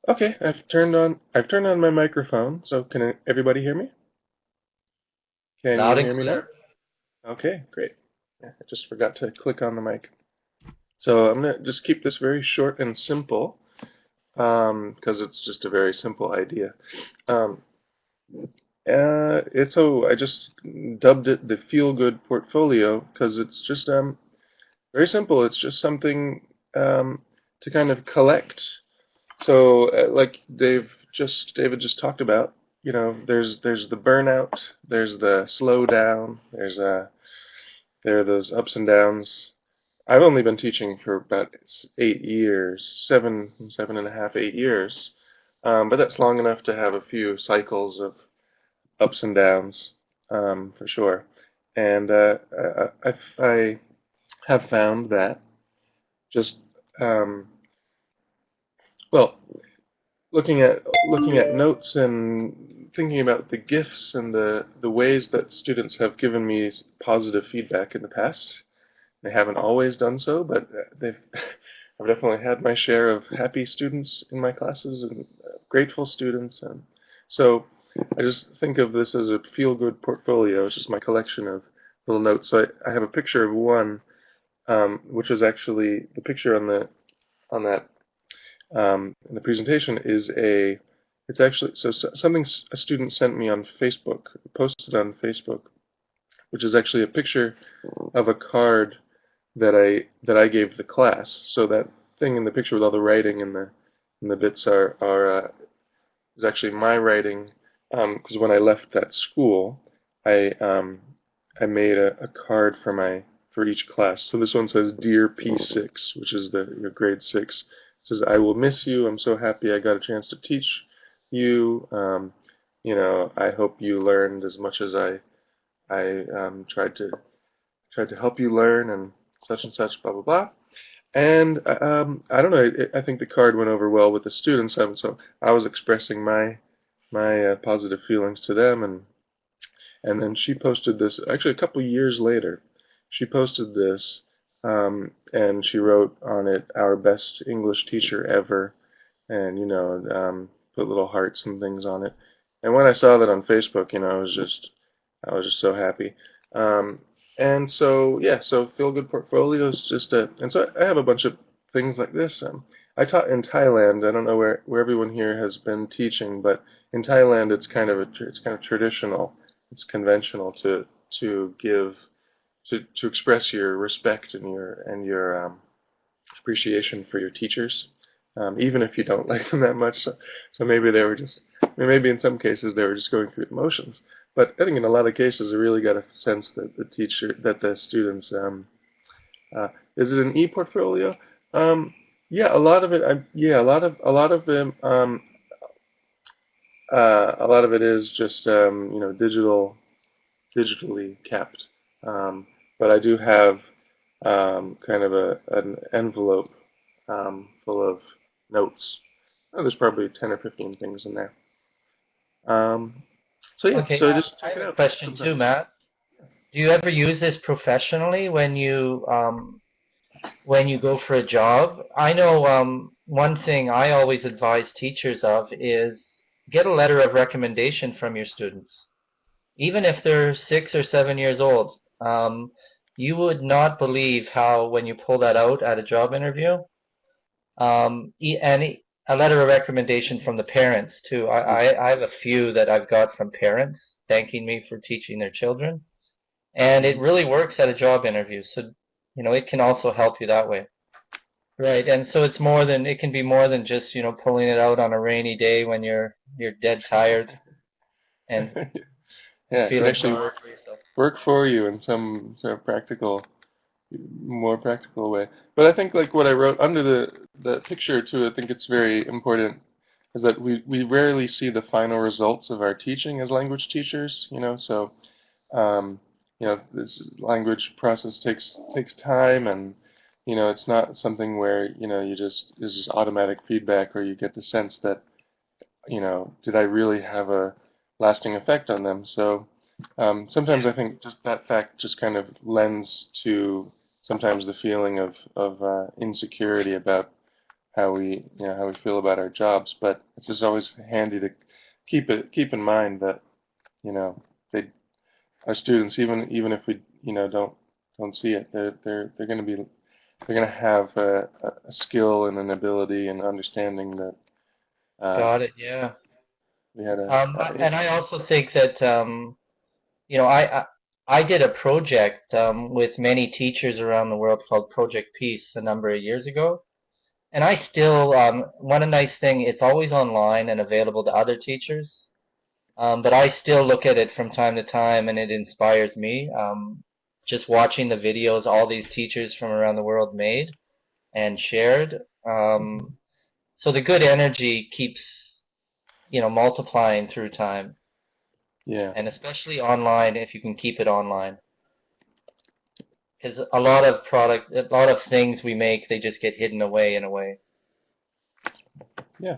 Okay, I've turned on my microphone, so can everybody hear me? Can you Loud and hear me now? clear. Okay, great. Yeah, I just forgot to click on the mic. So I'm gonna just keep this very short and simple, because it's just a very simple idea. Um, I just dubbed it the Feelgood Portfolio because it's just very simple. It's just something to kind of collect. So, like David just talked about, there's the burnout, there's the slowdown, there are those ups and downs. I've only been teaching for about 8 years, 7.5, 8 years, but that's long enough to have a few cycles of ups and downs, for sure. And I have found that just um, well, looking at notes and thinking about the gifts and the ways that students have given me positive feedback in the past. They haven't always done so, but they've I've definitely had my share of happy students in my classes and grateful students, and so I just think of this as a feel-good portfolio. It's just my collection of little notes. So I have a picture of one, which is actually the picture on that in the presentation is it's actually something a student sent me on Facebook, posted on Facebook, which is actually a picture of a card that I gave the class. So that thing in the picture with all the writing and the bits are is actually my writing. Because when I left that school, I made a card for each class. So this one says, "Dear P6," which is the grade 6. It says, "I will miss you. I'm so happy I got a chance to teach you. I hope you learned as much as I tried to help you learn and such, blah blah blah." And I don't know. I think the card went over well with the students, so I was expressing my positive feelings to them, and then she posted this actually a couple years later. She posted this, and she wrote on it, "Our best English teacher ever," and put little hearts and things on it. And when I saw that on Facebook, I was just so happy. Um, and so yeah, so Feel Good Portfolio is just and so I have a bunch of things like this. I taught in Thailand. I don't know where everyone here has been teaching, but in Thailand it's kind of traditional. It's conventional to give to express your respect and your appreciation for your teachers, even if you don't like them that much. So maybe they were just, I mean, maybe in some cases they were just going through emotions. But I think in a lot of cases, I really got a sense that the students, is it an e-portfolio? Um, yeah, a lot of it. Yeah, a lot of it is just digitally kept. But I do have kind of an envelope full of notes. Oh, there's probably 10 or 15 things in there. Um, so yeah, Okay, so just I check have it a out question too, sometimes. Matt. Do you ever use this professionally when you go for a job? I know one thing I always advise teachers of is get a letter of recommendation from your students, even if they're 6 or 7 years old. You would not believe how when you pull that out at a job interview, and a letter of recommendation from the parents too. I have a few that I've got from parents thanking me for teaching their children, and it Mm-hmm. really works at a job interview. So, it can also help you that way. Right, and so it can be more than just, pulling it out on a rainy day when you're dead tired and Yeah, it can feeling actually sorry for yourself. work for you in some sort of more practical way. But I think like what I wrote under the picture too, I think it's very important is that we rarely see the final results of our teaching as language teachers, so um, this language process takes time, and it's not something where you just there's just automatic feedback, or you get the sense that did I really have a lasting effect on them? So sometimes I think just that fact just kind of lends to sometimes the feeling of insecurity how we feel about our jobs. But it's just always handy to keep in mind that you know they our students, even if we don't see it, they're going to be they're going to have a skill and an ability and understanding that uh, Got it. Yeah. we had yeah. And I also think that you know, I did a project with many teachers around the world called Project Peace a number of years ago. And I still, one nice thing, it's always online and available to other teachers. But I still look at it from time to time and it inspires me. Just watching the videos all these teachers from around the world made and shared. So the good energy keeps, multiplying through time. Yeah. And especially online if you can keep it online. Because a lot of things we make, they just get hidden away in a way. Yeah.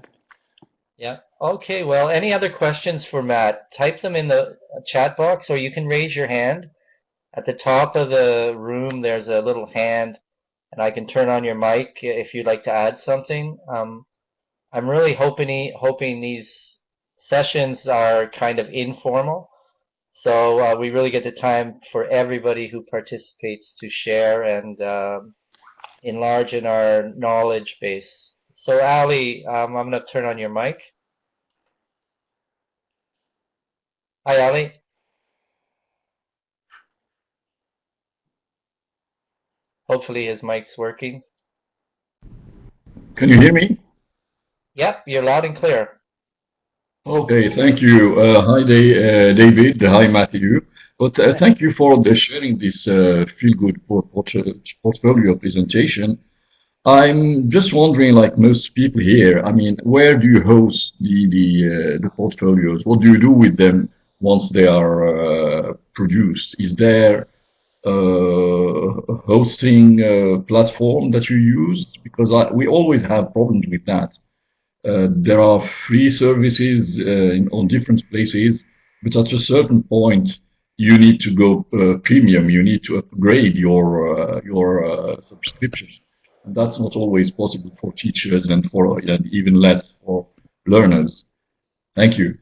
Yeah. Okay, well, any other questions for Matt? Type them in the chat box or you can raise your hand. At the top of the room, there's a little hand, and I can turn on your mic if you'd like to add something. I'm really hoping these sessions are kind of informal, so we really get the time for everybody who participates to share and enlarge in our knowledge base. So, Ali, I'm going to turn on your mic. Hi, Ali. Hopefully his mic's working. Can you hear me? Yep, you're loud and clear. Okay, thank you. Hi, David. Hi, Matthew. But thank you for sharing this Feelgood Portfolio presentation. I'm just wondering, like most people here, I mean, where do you host the portfolios? What do you do with them once they are produced? Is there a hosting platform that you use? Because we always have problems with that. There are free services on different places, but at a certain point, you need to go premium. You need to upgrade your subscription. And that's not always possible for teachers and even less for learners. Thank you.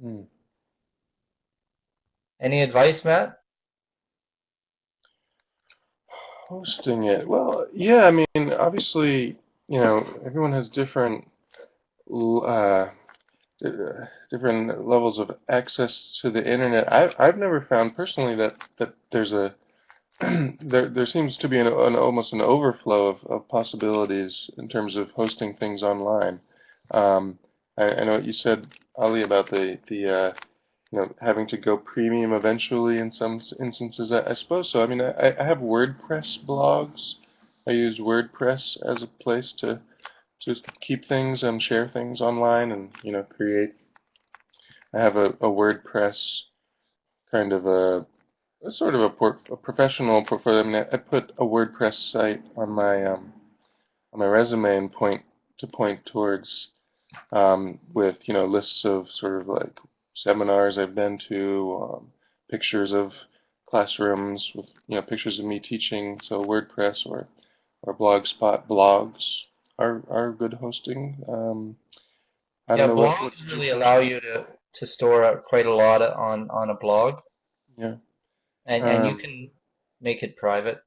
Hmm. Any advice, Matt? Hosting it. Well, yeah, I mean, obviously, everyone has uh, different levels of access to the internet. I've never found personally that there's a there seems to be an almost an overflow of possibilities in terms of hosting things online. I know what you said, Ali, about the having to go premium eventually in some instances. I suppose so. I mean, I have WordPress blogs. I use WordPress as a place to just keep things and share things online and create. I have a WordPress kind of a sort of a professional portfolio. I mean, I put a WordPress site on my resume and point towards with lists of sort of like seminars I've been to, pictures of classrooms with pictures of me teaching. So WordPress or Blogspot blogs are good hosting. I don't Yeah, know what blogs did you really allow you to store quite a lot on a blog, yeah and you can make it private.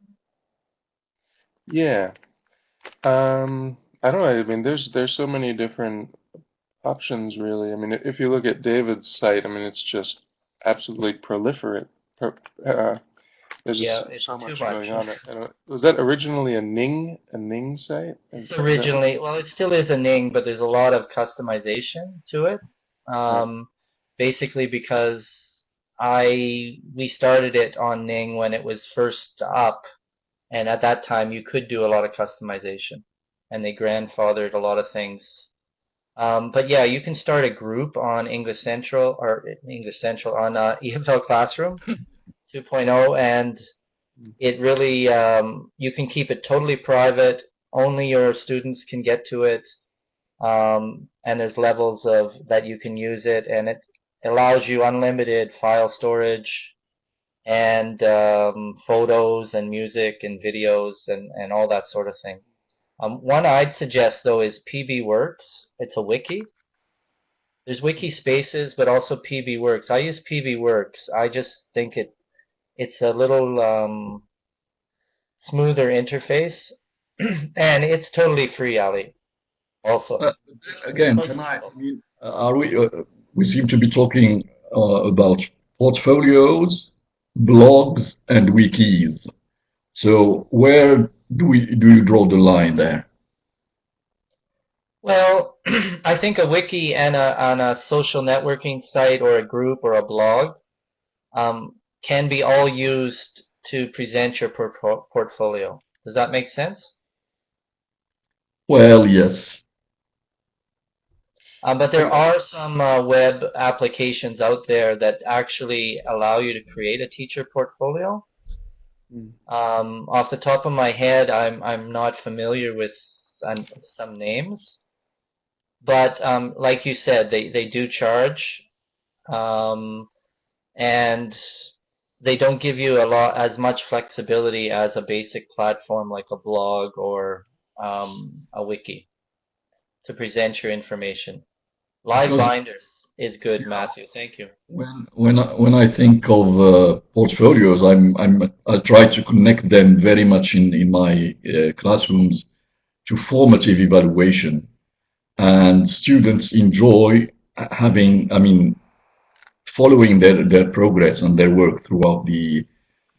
yeah I don't know. I mean, there's so many different options, really. I mean, if you look at David's site, I mean, it's just absolutely proliferate. Pro, there's Yeah, just it's so too much going much. on. Was that originally a Ning site? It's Is that what? originally, well, it still is a Ning, but there's a lot of customization to it. Oh, Um, Basically because we started it on Ning when it was first up, and at that time you could do a lot of customization, and they grandfathered a lot of things. But yeah, you can start a group on English Central on EFL Classroom 2.0, and it really you can keep it totally private. Only your students can get to it, and there's levels of that you can use it, and it allows you unlimited file storage and photos and music and videos and all that sort of thing. One I'd suggest though is PB Works. It's a wiki. There's wiki spaces, but also PB Works. I use PB Works. I just think it's a little smoother interface, and it's totally free, Ali. Also, Uh, it's Again, quite can I simple. mean, are we seem to be talking about portfolios, blogs, and wikis. So where do you draw the line there? Well, I think a wiki and a social networking site or a group or a blog can be all used to present your portfolio. Does that make sense? Well, yes. But there And are some web applications out there that actually allow you to create a teacher portfolio. mm, Off the top of my head, I'm not familiar with some names, but like you said, they do charge, um, and they don't give you a lot as much flexibility as a basic platform like a blog or a wiki to present your information. Live Because binders is good, yeah, Matthew. Thank you. when I think of portfolios, I try to connect them very much in my classrooms to formative evaluation, and students enjoy having, I mean, following their progress and their work throughout the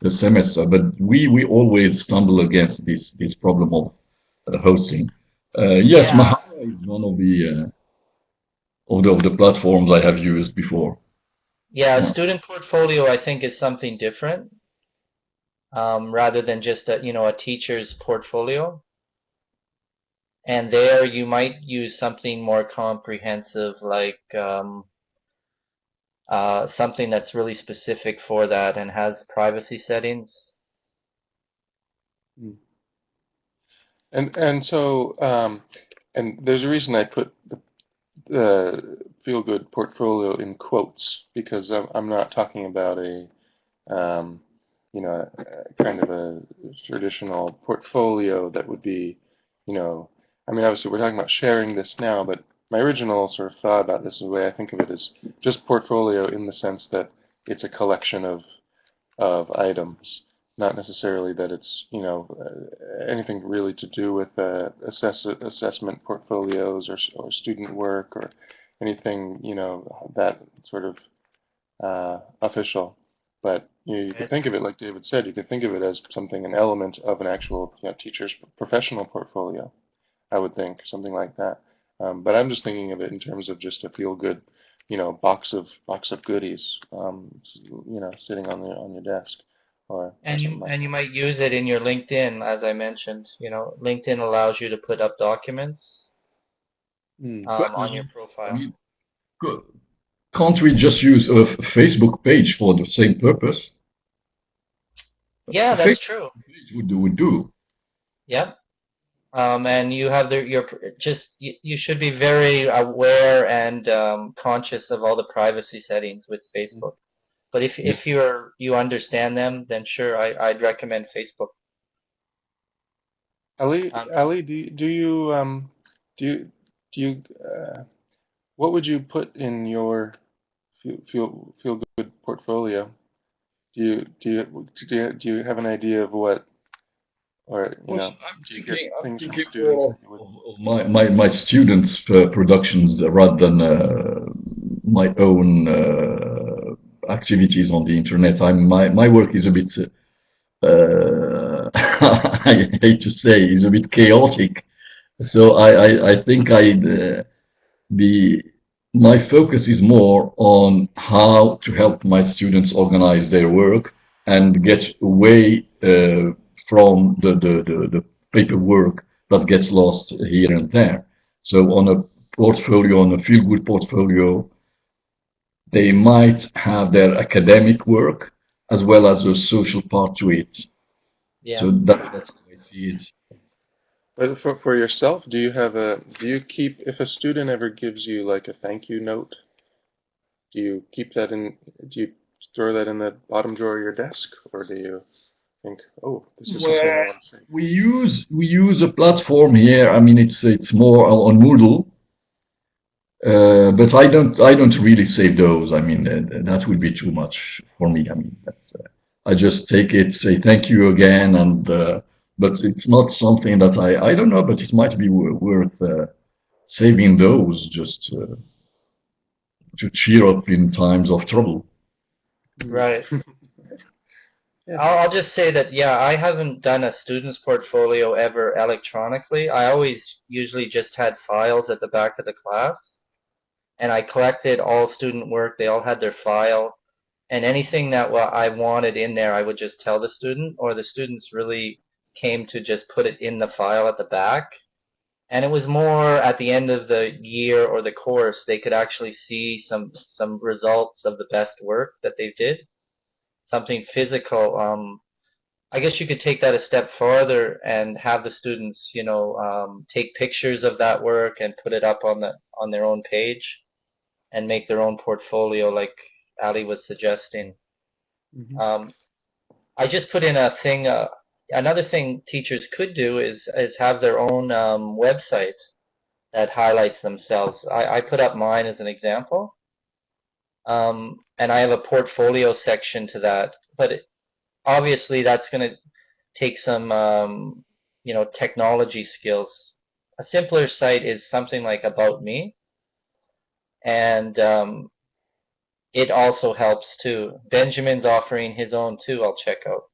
semester. But we always stumble against this problem of hosting. Yes, Yeah, Mahara is one of the platforms I have used before. yeah. Yeah. Student portfolio, I think, is something different, rather than just a teacher's portfolio. And there you might use something more comprehensive, like something that's really specific for that and has privacy settings. mm. And so and there's a reason I put the feel good portfolio in quotes because I'm not talking about um, a kind of a traditional portfolio that would be, you know, I mean, obviously we're talking about sharing this now, but my original sort of thought about this, the way I think of it, is just portfolio in the sense that it's a collection of items, not necessarily that it's, anything really to do with assessment portfolios or student work or anything, that sort of official. But you could Right. think of it, like David said, you could think of it as something, an element of an actual teacher's professional portfolio, I would think, something like that. But I'm just thinking of it in terms of just a feel-good, box of goodies, sitting on your desk or And something you like and you that. might use it in your LinkedIn, as I mentioned. LinkedIn allows you to put up documents But on your Yes, I profile. mean, co- can't we just use a Facebook page for the same purpose? Yeah, A that's Facebook true. page would do. Yep. And you have your just you should be very aware and conscious of all the privacy settings with Facebook. But if Yeah. if you understand them, then sure, I'd recommend Facebook. Um, Ali, do you do you what would you put in your feel good portfolio? Do you have an idea of what, or Well, do you get I'm things from thinking students more that you would? of my students' productions rather than my own activities on the internet. My work is a bit, I hate to say, is a bit chaotic. So I think the my focus is more on how to help my students organize their work and get away from the paperwork that gets lost here and there. So on a portfolio, on a feel-good portfolio, they might have their academic work as well as a social part to it. yeah. So that's how I see it. But for yourself, do you keep, if a student ever gives you like a thank you note, do you throw that in the bottom drawer of your desk, or do you think, oh, this is something Well, I want to say. we use a platform here. I mean, it's more on Moodle, but I don't really save those. I mean, that would be too much for me. I mean, I just take it, say thank you again, and but it's not something that I don't know, but it might be worth saving those just to cheer up in times of trouble. Right. Mm. Yeah. I'll just say that, yeah, I haven't done a student's portfolio ever electronically. I always usually just had files at the back of the class, and I collected all student work. They all had their file, and anything that I wanted in there, I would just tell the student, or the students really came to just put it in the file at the back. And it was more at the end of the year or the course, they could actually see some results of the best work that they did, something physical. I guess you could take that a step farther and have the students, take pictures of that work and put it up on their own page and make their own portfolio, like Ali was suggesting. Hmm. Um, I just put in a thing. Another thing teachers could do is have their own website that highlights themselves. I put up mine as an example, and I have a portfolio section to that. But obviously, that's going to take some technology skills. A simpler site is something like About Me, and it also helps too. Benjamin's offering his own too. I'll check out.